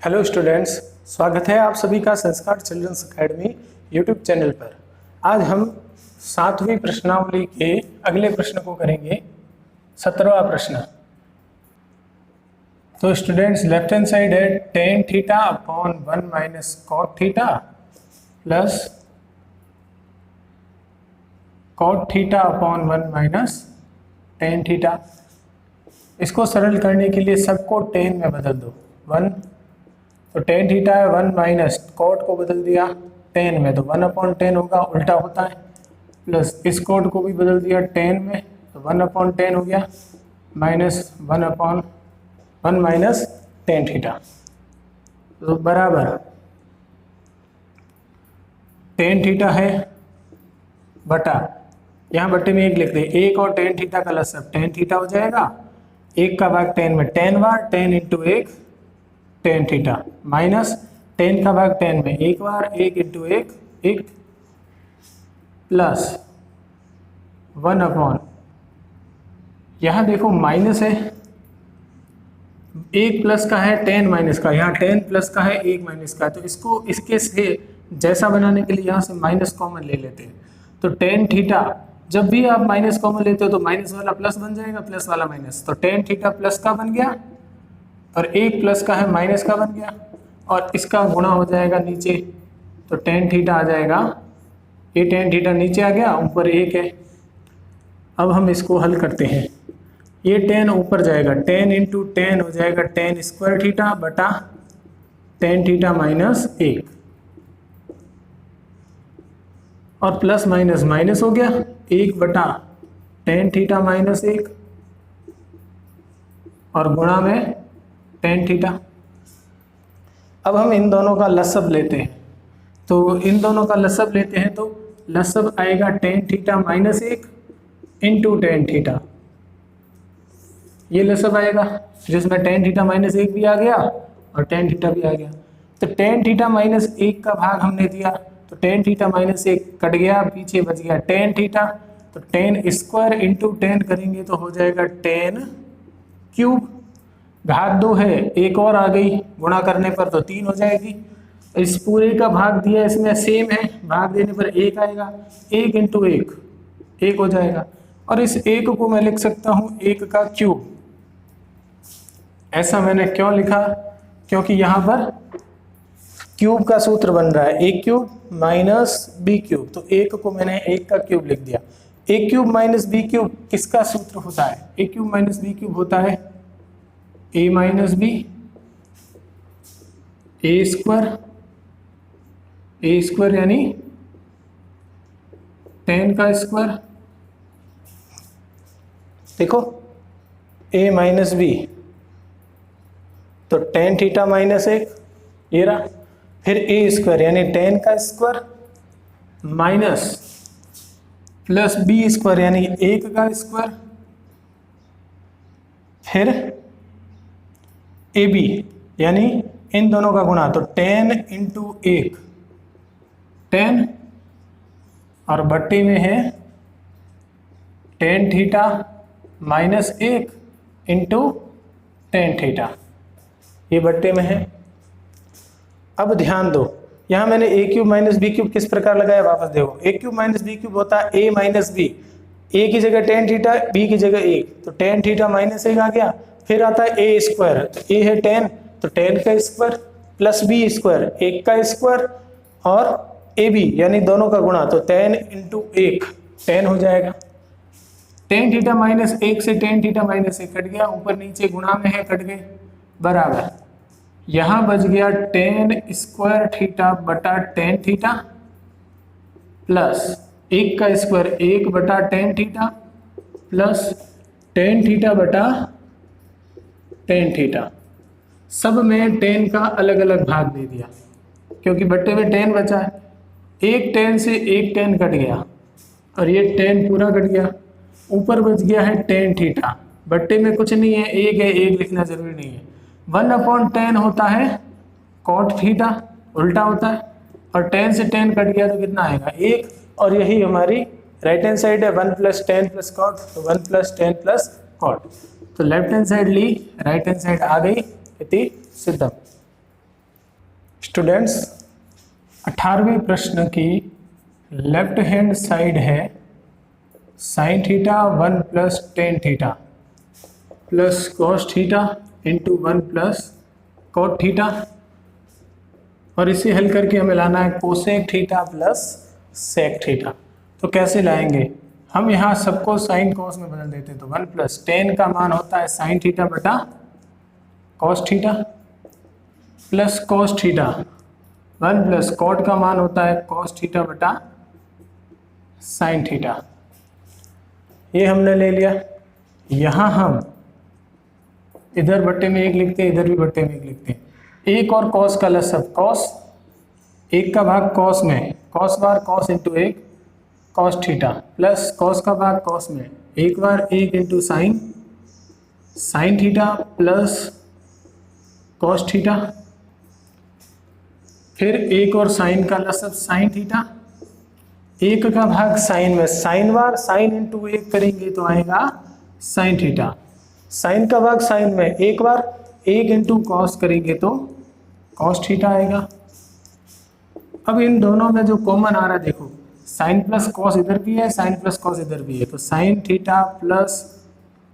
Hello students, स्वागत है आप सभी का संस्कार चिल्ड्रंस एकेडमी यूट्यूब चैनल पर। आज हम 7वीं प्रश्नावली के अगले प्रश्न को करेंगे, 17वां प्रश्न। तो स्टूडेंट्स, लेफ्ट हैंड साइड है tan theta upon 1 minus cot theta plus cot theta upon 1 minus tan theta. इसको सरल करने के लिए सबको tan में बदल दो। 1 तो tan थीटा है, 1 माइनस कॉट को बदल दिया tan में, तो 1 अपॉन टेन होगा, उल्टा होता है। प्लस इस कॉट को भी बदल दिया tan में, तो 1 अपॉन टेन हो गया, minus 1 upon 1 minus tan theta, तो बराबर tan थीटा है बटा, यहाँ बटे में 1 लिख दे, 1 और tan थीटा का लसाअ tan थीटा हो जाएगा, 1 का भाग tan में tan बार, tan into 1 tan theta, minus tan का भाग tan में 1 बार, 1 इंटू 1 1, प्लस 1 अपॉन, यहाँ देखो माइनस है, 1 प्लस का है tan माइनस का, यहाँ tan प्लस का है 1 माइनस का, तो इसको इसके से जैसा बनाने के लिए यहाँ से माइनस कॉमन ले लेते हैं। तो tan थीटा, जब भी आप माइनस कॉमन लेते हो तो माइनस वाला प्लस बन जाएगा, प्लस वाला माइनस, तो tan थीटा प्लस का बन गया और 1 प्लस का है माइनस का बन गया, और इसका गुणा हो जाएगा नीचे, तो tan थीटा आ जाएगा, ये tan थीटा नीचे आ गया, ऊपर 1 है। अब हम इसको हल करते हैं, ये tan ऊपर जाएगा, tan इंटू tan हो जाएगा tan स्क्वायर थीटा बटा tan थीटा माइनस 1, और प्लस माइनस माइनस हो गया, 1 बटा tan थीटा माइनस 1 और गुणा में tan थीटा। अब हम इन दोनों का लसब लेते हैं, तो इन दोनों का लसब लेते हैं तो लसब आएगा tan theta minus 1 into tan theta, ये लसब आएगा जिसमें tan थीटा माइनस 1 भी आ गया और tan थीटा भी आ गया। तो tan थीटा माइनस 1 का भाग हमने दिया, तो tan थीटा माइनस 1 कट गया, पीछे बच गया tan थीटा, तो tan स्क्वायर इंटू tan करेंगे तो हो जाएगा tan क्यूब, भाग 2 है, एक और आ गई, गुणा करने पर तो 3 हो जाएगी। इस पूरे का भाग दिया इसमें सेम है, भाग देने पर 1 आएगा, 1 इंटू 1 1 हो जाएगा, और इस 1 को मैं लिख सकता हूँ 1 का क्यूब। ऐसा मैंने क्यों लिखा, क्योंकि यहाँ पर क्यूब का सूत्र बन रहा है a cube minus b cube, तो 1 को मैंने 1 का क्यूब लिख दिया। a cube minus b cube किसका सूत्र होता है, a cube minus b cube होता है a minus b, a square यानी tan का स्क्वायर, देखो a माइनस b, तो tan थीटा माइनस 1 ये रहा, फिर a स्क्वायर यानी tan का square minus plus b square यानी 1 का स्क्वायर, फिर ab यानी इन दोनों का गुणा, तो tan इंटू 1 tan, और बट्टे में है tan theta minus 1 into tan theta, ये बट्टे में है। अब ध्यान दो, यहाँ मैंने a cube minus b cube किस प्रकार लगाया, वापस देखो, a cube minus b cube होता है a माइनस बी, a की जगह tan थीटा, b की जगह 1, तो tan थीटा माइनस 1 आ गया, फिर आता है a स्क्वायर, तो a है tan, तो tan का स्क्वायर प्लस b स्क्वायर 1 का स्क्वायर और ab यानी दोनों का गुणा, तो tan इंटू 1 tan हो जाएगा। tan थीटा माइनस 1 से tan थीटा माइनस 1 कट गया, ऊपर नीचे गुणा में है, कट गए, बराबर यहाँ बच गया tan स्क्वायर थीटा बटा tan थीटा प्लस 1 का स्क्वायर 1 बटा tan theta plus tan theta बटा tan थीटा, सब में tan का अलग अलग भाग दे दिया, क्योंकि बट्टे में tan बचा है, एक tan से एक tan कट गया और ये tan पूरा कट गया, ऊपर बच गया है tan थीटा, बट्टे में कुछ नहीं है, 1 है, 1 लिखना जरूरी नहीं है। 1 अपॉन tan होता है cot थीटा, उल्टा होता है, और tan से tan कट गया तो कितना आएगा 1, और यही हमारी राइट हैंड साइड है, 1 प्लस tan प्लस कॉट, तो 1 प्लस tan प्लस कॉट, तो लेफ्ट हैंड साइड ली, राइट हैंड साइड आ गई, इति सिद्धम। स्टूडेंट्स 18वें प्रश्न की लेफ्ट हैंड साइड है sine theta 1 plus tan theta plus cos theta into 1 plus cot theta, और इसे हल करके हमें लाना है cosec theta plus sec theta. तो कैसे लाएंगे, हम यहाँ सबको साइन कॉस में बदल देते हैं। तो 1 प्लस टेन का मान होता है साइन थीटा बटा cos theta plus cos theta, 1 plus cot का मान होता है कॉस थीटा बटा साइन थीटा। ये हमने ले लिया। यहाँ हम इधर बट्टे में 1 लिखते हैं, इधर भी बट्टे में 1 लिखते हैं। एक और कॉस का लसब, कॉस 1 का भाग कॉस में, कॉस बार cos into 1 cos theta plus cos का भाग कॉस में 1 बार 1 into sine sine theta plus cos theta, फिर 1 और साइन का लसब साइन थीटा, 1 का भाग साइन में, साइन बार साइन इंटू 1 करेंगे तो आएगा साइन थीटा, साइन का भाग साइन में 1 बार 1 इंटू कॉस करेंगे तो कॉस थीटा आएगा। अब इन दोनों में जो कॉमन आ रहा है देखो, साइन प्लस कॉस इधर भी है, साइन प्लस कॉस इधर भी है, तो sine theta plus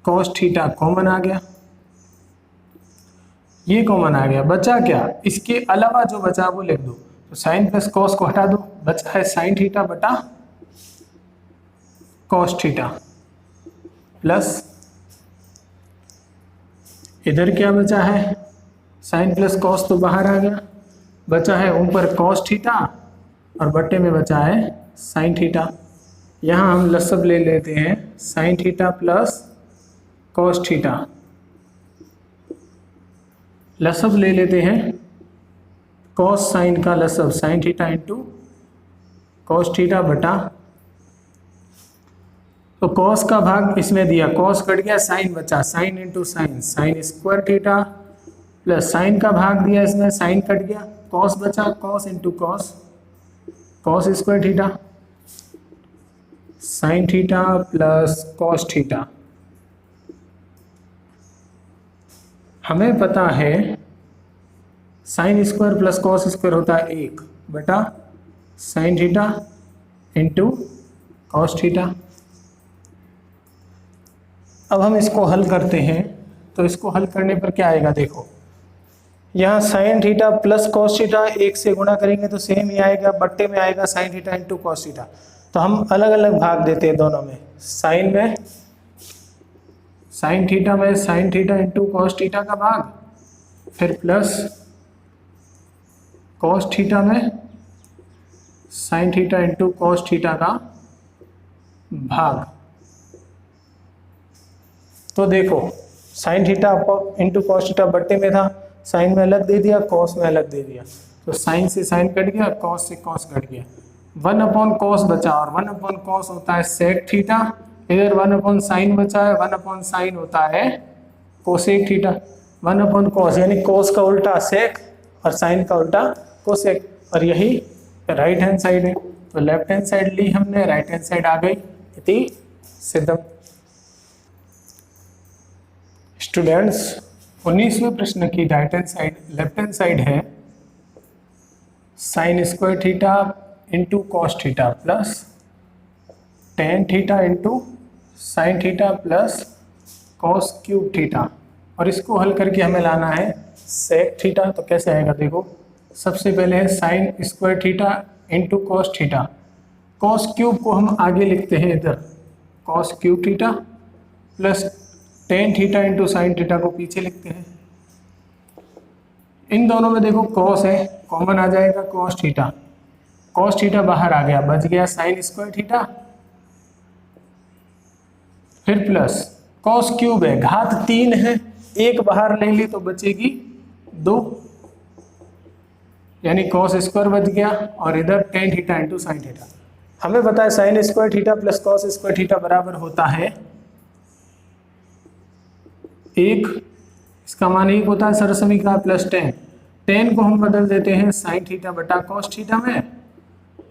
cos theta common आ गया, ये कॉमन आ गया। बचा क्या, इसके अलावा जो बचा वो लिख दो। तो साइन प्लस कॉस को हटा दो, बचा है साइन थीटा बटा कॉस थीटा प्लस इधर क्या बचा है, साइन प्लस कॉस तो बाहर आ गया, बचा है ऊपर कॉस थीटा और बट्टे में बचा है साइन थीटा। यहाँ हम लसब ले लेते हैं sine theta plus cos theta, लसब ले लेते हैं कॉस साइन का लसब sine theta into cos theta बटा, तो कॉस का भाग इसमें दिया, कॉस कट गया साइन बचा, sine into sine sine square theta plus sine का भाग दिया इसमें, साइन कट गया, कॉस बचा cos into cos cos square theta sine theta plus cos theta. हमें पता है sine square plus cos square होता है 1 बटा sine theta into cos theta. अब हम इसको हल करते हैं, तो इसको हल करने पर क्या आएगा देखो, यहाँ sign theta plus cos theta 1 से गुणा करेंगे तो सेम ही आएगा, बट्टे में आएगा sine theta into cos theta. तो हम अलग अलग भाग देते हैं दोनों में, साइन में साइन थीटा में sign theta into cos theta का भाग, फिर प्लस कॉस थीटा में sign theta into cos theta का भाग। तो देखो sign theta into cos theta बट्टे में था, साइन में अलग दे दिया, कॉस में अलग दे दिया, तो साइन से साइन कट गया, कॉस से कॉस कट गया, 1 अपॉन कॉस बचा, और 1 अपॉन कॉस होता है सेक थीटा, इधर 1 अपॉन साइन बचा है, 1 अपॉन साइन होता है कोसेक थीटा, 1 अपॉन कॉस यानी कॉस का उल्टा सेक और साइन का उल्टा कोसेक, और यही राइट हैंड साइड है। तो लेफ्ट हैंड साइड ली हमने, राइट हैंड साइड आ गई, इति सिद्धम। स्टूडेंट्स 19वें प्रश्न की right hand side left hand side है sine square theta into cos theta plus tan theta into sine theta plus cos cube theta, और इसको हल करके हमें लाना है सेक थीटा। तो कैसे आएगा देखो, सबसे पहले है sine square theta into cos theta, cos cube को हम आगे लिखते हैं इधर cos cube theta plus tan theta into sine theta को पीछे लिखते हैं। इन दोनों में देखो कॉस है, कॉमन आ जाएगा कॉस थीटा, कॉस थीटा बाहर आ गया, बच गया साइन स्क्वायर थीटा, फिर प्लस कॉस क्यूब है, घात 3 है, 1 बाहर ले ली तो बचेगी 2, यानी कॉस स्क्वायर बच गया, और इधर ten theta into sine theta. हमें पता है sine square theta plus cos square theta बराबर होता है 1, इसका मान 1 होता है सरसमीकरण प्लस टेन को हम बदल देते हैं साइन थीटा बटा कॉस थीटा में,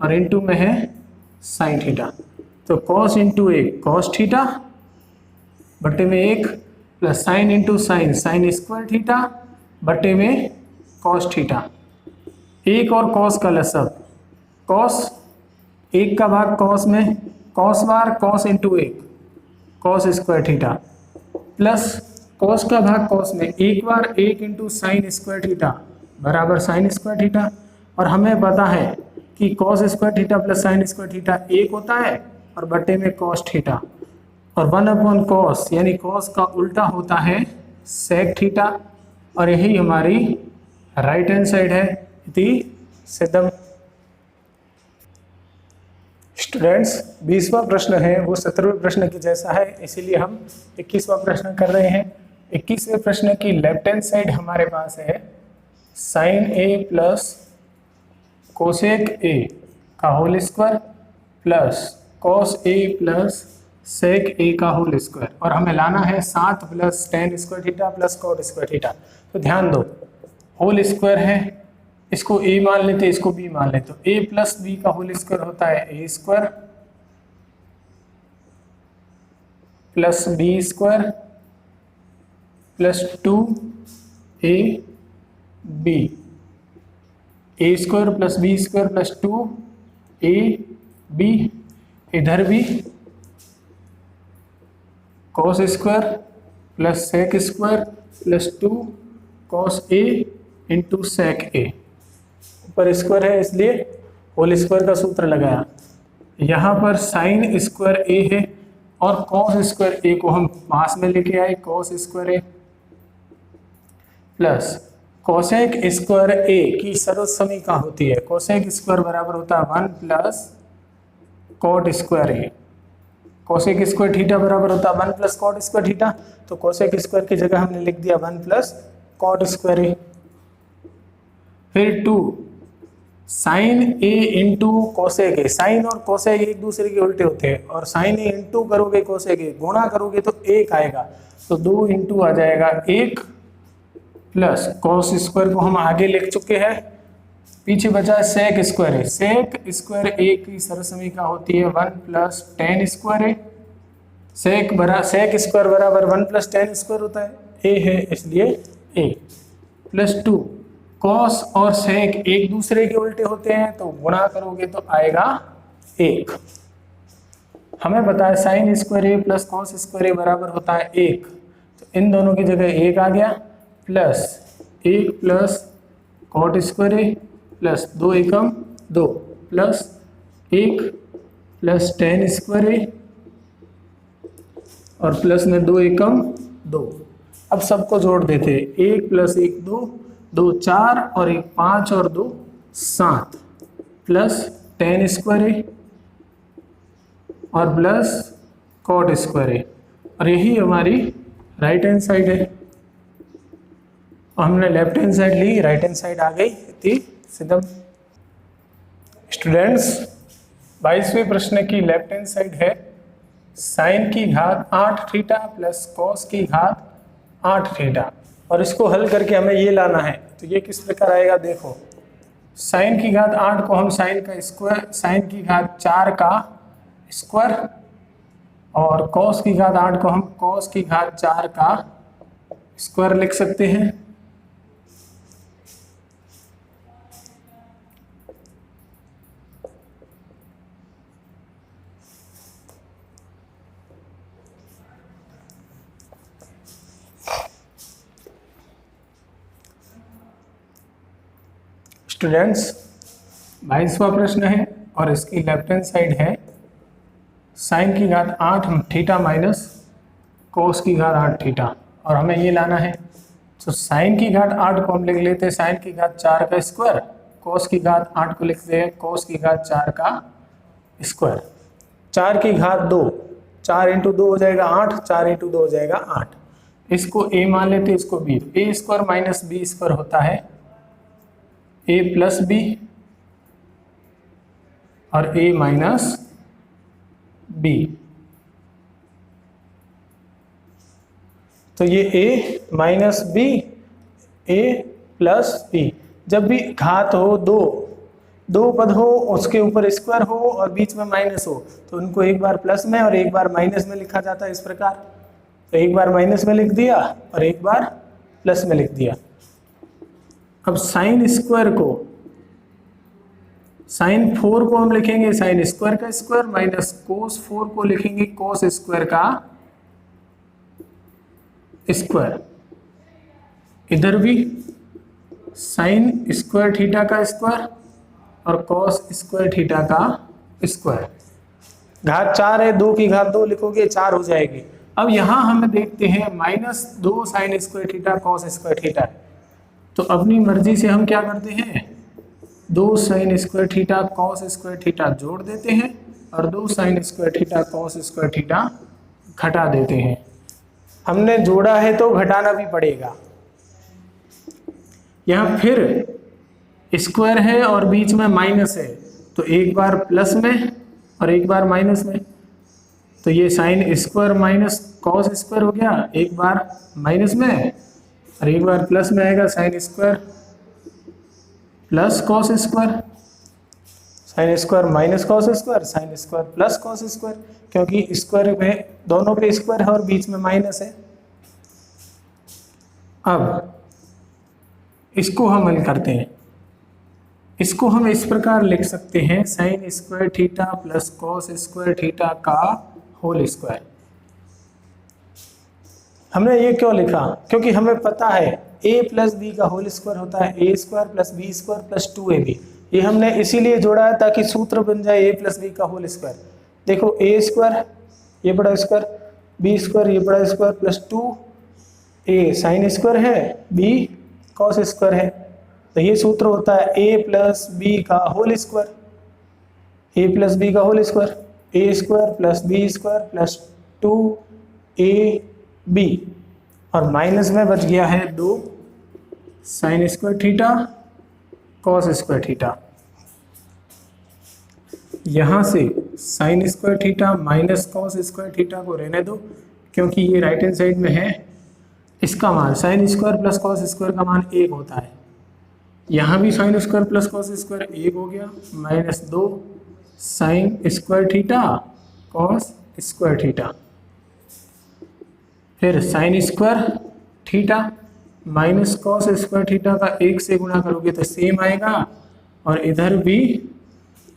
और इंटू में है साइन थीटा, तो कॉस इंटू 1 कॉस थीटा बटे में 1 plus sign into sine sine square theta बटे में कॉस थीटा। एक और कॉस का लसअप, कॉस एक का भाग कॉस में, कॉस बार कॉस इंटू एक, cos square theta, plus cos का भाग कॉस में एक बार एक इंटू साइन स्क्वायर थीटा बराबर साइन स्क्वायर थीटा। और हमें पता है कि cos square theta plus sign square theta एक होता है और बटे में कॉस थीटा, और 1/कॉस यानी कॉस का उल्टा होता है सेक थीटा, और यही हमारी राइट हैंड साइड है इति सिद्धम। स्टूडेंट्स 20वां प्रश्न है वो 17वें प्रश्न के जैसा है, इसीलिए हम 21वां प्रश्न कर रहे हैं। 21वें प्रश्न की लेफ्ट हैंड साइड हमारे पास है sine A plus cosec A का whole square plus cos A plus sec A का होल स्क्वायर, और हमें लाना है 7 plus tan square theta plus cot square theta. तो ध्यान दो, होल स्क्वायर है, इसको ए मान लेते इसको बी मान लेते, तो ए प्लस बी का होल स्क्वायर होता है A square plus B square plus 2 A B, A square plus B square plus 2 A B, इधर भी cos square plus sec square plus 2 cos A into sec A, ऊपर square है इसलिए whole square का सूत्र लगाया। यहाँ पर साइन स्क्वायर ए है और कॉस स्क्वायर ए को हम पास में लेके आए, कॉस स्क्वायर ए प्लस कोसेक स्क्वायर ए की सर्वोच्च समीकरण होती है, कोसेक स्क्वायर बराबर होता है 1 प्लस कॉट स्क्वायर ए, कोसेक स्क्वायर थीटा बराबर होता है 1 प्लस कॉट स्क्वायर थीटा, तो कोसेक स्क्वायर की जगह हमने लिख दिया 1 प्लस कॉट स्क्वायर ए। फिर 2 sine A into cosec A, sine और कोसेक एक दूसरे के उल्टे होते हैं, और साइन ए इंटू करोगे कोसेक ए गुणा करोगे तो 1 आएगा, तो 2 इंटू आ जाएगा 1 प्लस कॉस स्क्वायर को हम आगे लिख चुके हैं, पीछे बचा सेक स्क्वायर है, सेक स्क्वायर ए की सर्वोच्च समीकरण होती है 1 प्लस टेन स्क्वायर ए, सेक स्क्वायर बराबर 1 प्लस टेन स्क्वायर होता है, ए है इसलिए ए, प्लस 2 कॉस और सेक एक दूसरे के उल्टे होते हैं तो गुणा करोगे तो आएगा 1। हमें पता है साइन स्क्वायर ए प्लस कॉस स्क्वायर ए बराबर होता है 1, तो इन दोनों की जगह 1 आ गया, प्लस 1 प्लस कॉट स्क्वायर ए प्लस 2 एकम 2 प्लस 1 प्लस टेन स्क्वायर ए और प्लस में 2 एकम 2। अब सबको जोड़ देते, 1 प्लस 1 2, 2 4 और 1 5 और 2 7 प्लस टेन स्क्वायर ए और प्लस कॉट स्क्वायर ए, और यही हमारी राइट हैंड साइड है। हमने लेफ्ट हैंड साइड ली, राइट हैंड साइड आ गई थी सिद्धम। स्टूडेंट्स 22वें प्रश्न की लेफ्ट हैंड साइड है साइन की घात 8 थीटा प्लस कॉस की घात 8 थीटा, और इसको हल करके हमें ये लाना है, तो ये किस प्रकार आएगा देखो, साइन की घात 8 को हम साइन का स्क्वायर, साइन की घात 4 का स्क्वायर, और कॉस की घात 8 को हम कॉस की घात 4 का स्क्वायर लिख सकते हैं। स्टूडेंट्स 22वां प्रश्न है और इसकी लेफ्ट हैंड साइड है साइन की घात 8 थीटा माइनस कोस की घात 8 थीटा, और हमें ये लाना है, तो साइन की घात 8 को हम लिख लेते हैं साइन की घात 4 का स्क्वायर, कोस की घात 8 को लिखते हैं कोस की घात 4 का स्क्वायर, 4 की घात 2, 4 इंटू 2 हो जाएगा 8, 4 इंटू 2 हो जाएगा 8, इसको a मान लेते हैं इसको b, a square minus b square होता है a प्लस बी और a माइनस बी, तो ये a minus b, a plus b, जब भी घात हो दो पद हो उसके ऊपर स्क्वायर हो और बीच में माइनस हो तो उनको एक बार प्लस में और एक बार माइनस में लिखा जाता है इस प्रकार, तो एक बार माइनस में लिख दिया और एक बार प्लस में लिख दिया। अब साइन स्क्वायर को साइन 4 को हम लिखेंगे साइन स्क्वायर का स्क्वायर माइनस कोस 4 को लिखेंगे कोस स्क्वायर का स्क्वायर। इधर भी साइन स्क्वायर थीटा का स्क्वायर और कॉस स्क्वायर थीटा का स्क्वायर। घात 4 है, 2 की घात 2 लिखोगे 4 हो जाएगी। अब यहाँ हम देखते हैं -2 sine square theta cos square theta है, तो अपनी मर्जी से हम क्या करते हैं 2 sine square theta cos square theta जोड़ देते हैं और 2 sine square theta cos square theta घटा देते हैं। हमने जोड़ा है तो घटाना भी पड़ेगा। यहाँ फिर स्क्वायर है और बीच में माइनस है, तो एक बार प्लस में और एक बार माइनस में, तो ये sine square minus cos square हो गया, एक बार माइनस में और एक बार प्लस में आएगा sign square plus cos square, sine square minus cos square, sign square plus cos square, क्योंकि स्क्वायर में दोनों पे स्क्वायर है और बीच में माइनस है। अब इसको हम हल करते हैं। इसको हम इस प्रकार लिख सकते हैं sine square theta plus cos square theta का होल स्क्वायर। हमने ये क्यों लिखा? क्योंकि हमें पता है a प्लस बी का होल स्क्वायर होता है a square plus B square plus 2ab। ये हमने इसीलिए जोड़ा है ताकि सूत्र बन जाए a प्लस बी का होल स्क्वायर। देखो a स्क्वायर ये बड़ा स्क्वायर, b स्क्वायर ये बड़ा square plus 2a sine square है, b कॉस स्क्वायर है, तो ये सूत्र होता है a प्लस बी का whole square, a plus B का whole square, a square plus B square plus 2ab और माइनस में बच गया है 2 sine square theta cos square theta. यहाँ से sine square theta minus cos square theta को रहने दो, क्योंकि ये राइट हैंड साइड में है। इसका मान sine square plus cos square का मान 1 होता है। यहाँ भी sine square plus cos square 1 हो गया, minus 2 sine square theta cos square theta, फिर sine square theta minus cos square theta का 1 से गुणा करोगे तो सेम आएगा, और इधर भी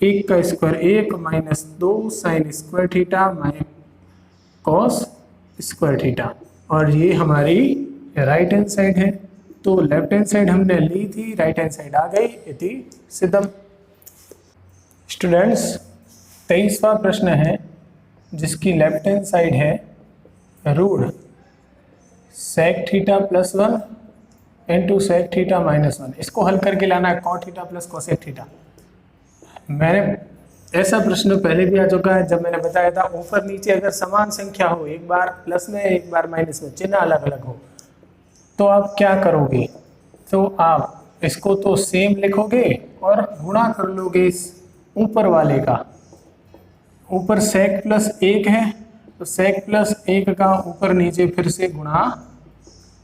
1 का square 1 minus 2 sine square theta minus cos square theta, और ये हमारी राइट हैंड साइड है। तो लेफ्ट हैंड साइड हमने ली थी, राइट हैंड साइड आ गई, इति सिद्धम। स्टूडेंट्स 23वां प्रश्न है जिसकी लेफ्ट हैंड साइड है root sec theta plus 1 into sec theta minus 1। इसको हल करके लाना है cot theta plus cosec theta. मैंने ऐसा प्रश्न पहले भी आ चुका है जब मैंने बताया था ऊपर नीचे अगर समान संख्या हो, एक बार प्लस में एक बार माइनस में, चिन्ह अलग अलग हो, तो आप क्या करोगे? तो आप इसको तो सेम लिखोगे और गुणा कर लोगे इस ऊपर वाले का। ऊपर सेक प्लस 1 है तो सेक प्लस 1 का ऊपर नीचे फिर से गुणा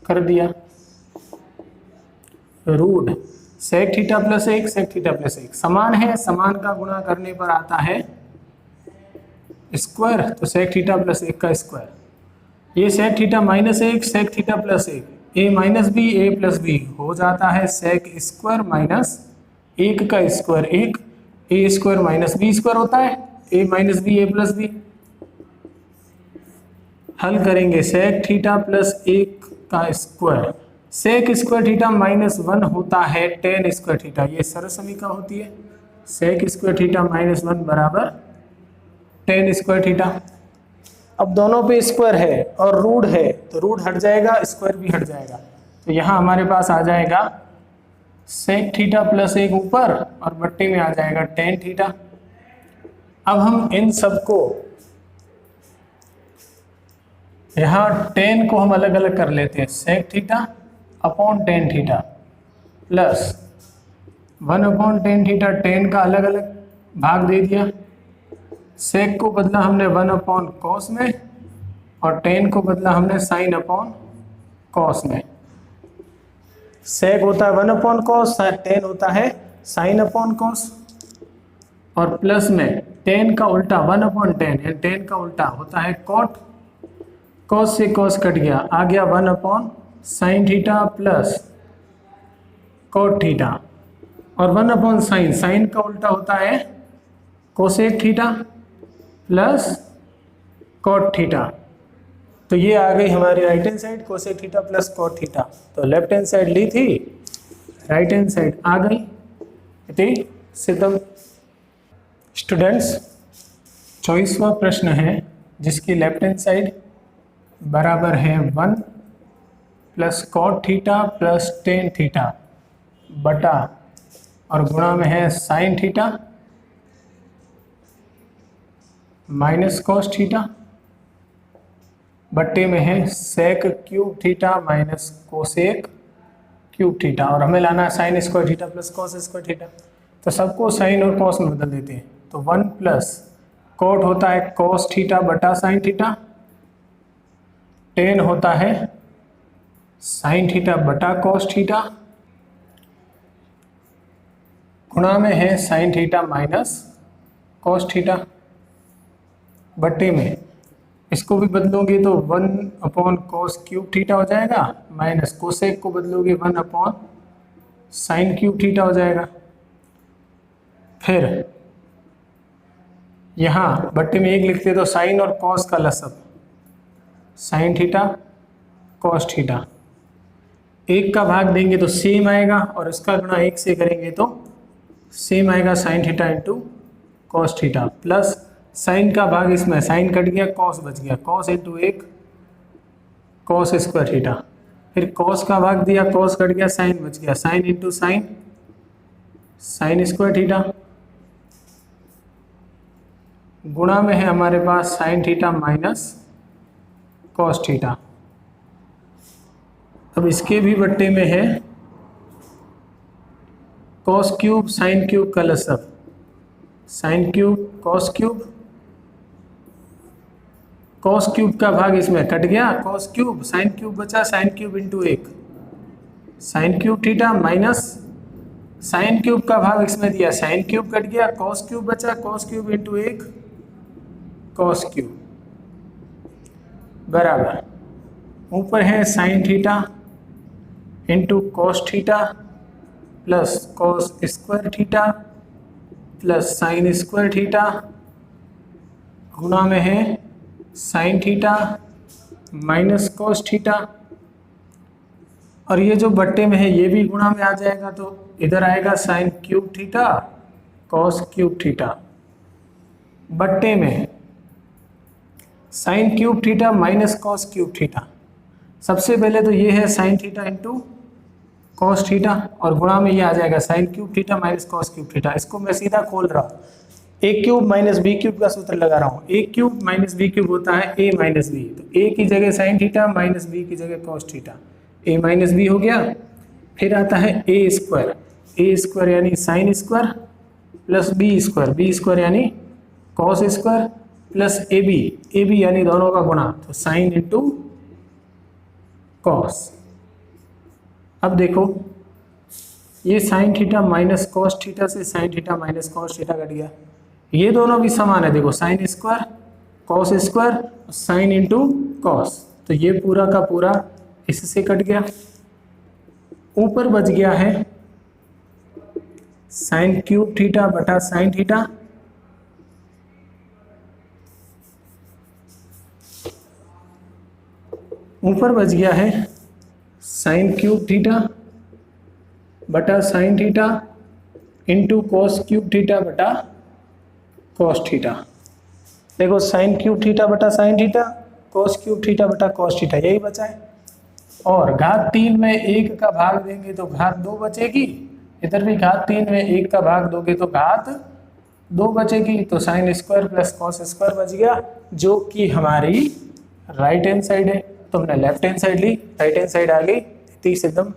कर दिया। Root sec theta plus 1 sec theta plus 1 समान है, समान का गुणा करने पर आता है स्क्वायर, तो सेक थीटा प्लस 1 का स्क्वायर। ये sec theta minus 1 sec theta plus 1 a minus b A plus b हो जाता है सेक स्क्वायर माइनस 1 का square 1 a square minus b square होता है a minus b A plus b. हल करेंगे सेक थीटा प्लस 1 का square, sec square theta minus 1 होता है टेन स्क्वायर थीटा, ये सरसमीका होती है। सेक स्क्वायर थीटा माइनस 1 बराबर टेन स्क्वायर थीटा। अब दोनों पे स्क्वायर है और रूट है तो रूट हट जाएगा, स्क्वायर भी हट जाएगा, तो यहाँ हमारे पास आ जाएगा सेक थीटा प्लस 1 ऊपर और बट्टे में आ जाएगा टेन थीटा। अब हम इन सबको यहाँ टेन को हम अलग अलग कर लेते हैं, sec theta upon tan theta plus 1 upon tan theta, tan का अलग अलग भाग दे दिया। सेक को बदला हमने 1 अपॉन कॉस में और टेन को बदला हमने साइन अपॉन कॉस में। सेक होता है 1 अपॉन कॉस, टेन होता है साइन अपॉन कॉस, और प्लस में टेन का उल्टा 1 अपॉन टेन, टेन का उल्टा होता है कॉट, कॉस से कॉस कट गया, आ गया 1 upon sine theta plus cot theta. और 1 साइन, साइन का उल्टा होता है cosec theta plus cot theta. तो ये आ गई हमारी right hand side cosec theta plus cot theta. तो लेफ्ट हैंड साइड ली थी, राइट हैंड साइड आ गई। इति सिद्धम। स्टूडेंट्स, 24वां प्रश्न है जिसकी लेफ्ट हैंड साइड बराबर है 1 plus cot theta plus tan theta बटा और गुणा में है sine theta minus cos theta बट्टे में है sec cube theta minus cosec cube theta. और हमें लाना है sine square theta plus cos square theta. तो सबको साइन और कॉस में बदल देते हैं। तो 1 प्लस कॉट होता है कॉस थीटा बटा साइन थीटा, टेन होता है साइन थीटा बटा कॉस थीटा, गुणा में है sine theta minus cos theta बट्टे में इसको भी बदलोगे तो 1 कॉस क्यूब थीटा हो जाएगा, माइनस कोसेक को बदलोगे 1 साइन क्यूब थीटा हो जाएगा। फिर यहाँ बट्टे में 1 लिखते तो साइन और कॉस का लसअप साइन थीटा कॉस थीटा, 1 का भाग देंगे तो सेम आएगा और इसका गुणा 1 से करेंगे तो सेम आएगा sine theta into cos theta plus sine का भाग इसमें साइन कट गया कॉस बच गया, cos into 1 cos square theta, फिर कॉस का भाग दिया कॉस कट गया साइन बच गया, sine into sine sine square theta, गुणा में है हमारे पास sine theta minus cos theta. अब इसके भी बट्टे में है कॉस क्यूब साइन क्यूब का लसअप साइन क्यूब कॉस क्यूब का भाग इसमें कट गया कॉस क्यूब साइन क्यूब बचा sine cube into 1 sine cube theta minus sine cube का भाग इसमें दिया साइन क्यूब कट गया कॉस क्यूब बचा cos cube into 1 cos cube बराबर ऊपर है sine theta into cos theta plus cos square theta plus sign square theta, गुणा में है sine theta minus cos theta, और ये जो बट्टे में है ये भी गुणा में आ जाएगा तो इधर आएगा sine cube theta cos cube theta बट्टे में sine cube theta minus cos cube theta. सबसे पहले तो ये है sine theta into cos theta और गुणा में ये आ जाएगा sine cube theta minus cos cube theta. इसको मैं सीधा खोल रहा हूँ, ए क्यूब माइनस बी क्यूब का सूत्र लगा रहा हूँ। ए क्यूब माइनस बी क्यूब होता है ए माइनस बी, तो ए की जगह साइन थीटा माइनस बी की जगह cos theta, A minus B हो गया। फिर आता है ए स्क्वायर यानी sine square plus B square यानी cos square plus A B यानी दोनों का गुणा, तो साइन इंटू कॉस। अब देखो ये sine theta minus cos theta से sine theta minus cos theta cut गया, ये दोनों भी समान है। देखो sine square cos square sine into cos, तो ये पूरा का पूरा इससे कट गया। ऊपर बच गया है साइन क्यूब थीटा बटा साइन थीटा, ऊपर बच गया है साइन क्यूब थीटा बटा sine theta into cos cube theta बटा कॉस थीटा। देखो साइन क्यूब थीटा बटा sine theta cos cube theta बटा कॉस थीटा यही बचा है, और घात 3 में 1 का भाग देंगे तो घात 2 बचेगी, इधर भी घात 3 में 1 का भाग दोगे तो घात 2 बचेगी, तो sign square plus cos square बच गया जो कि हमारी राइट हैंड साइड है। तो हमने लेफ्ट हैंड साइड ली, राइट हैंड साइड आ गई, तीस एकदम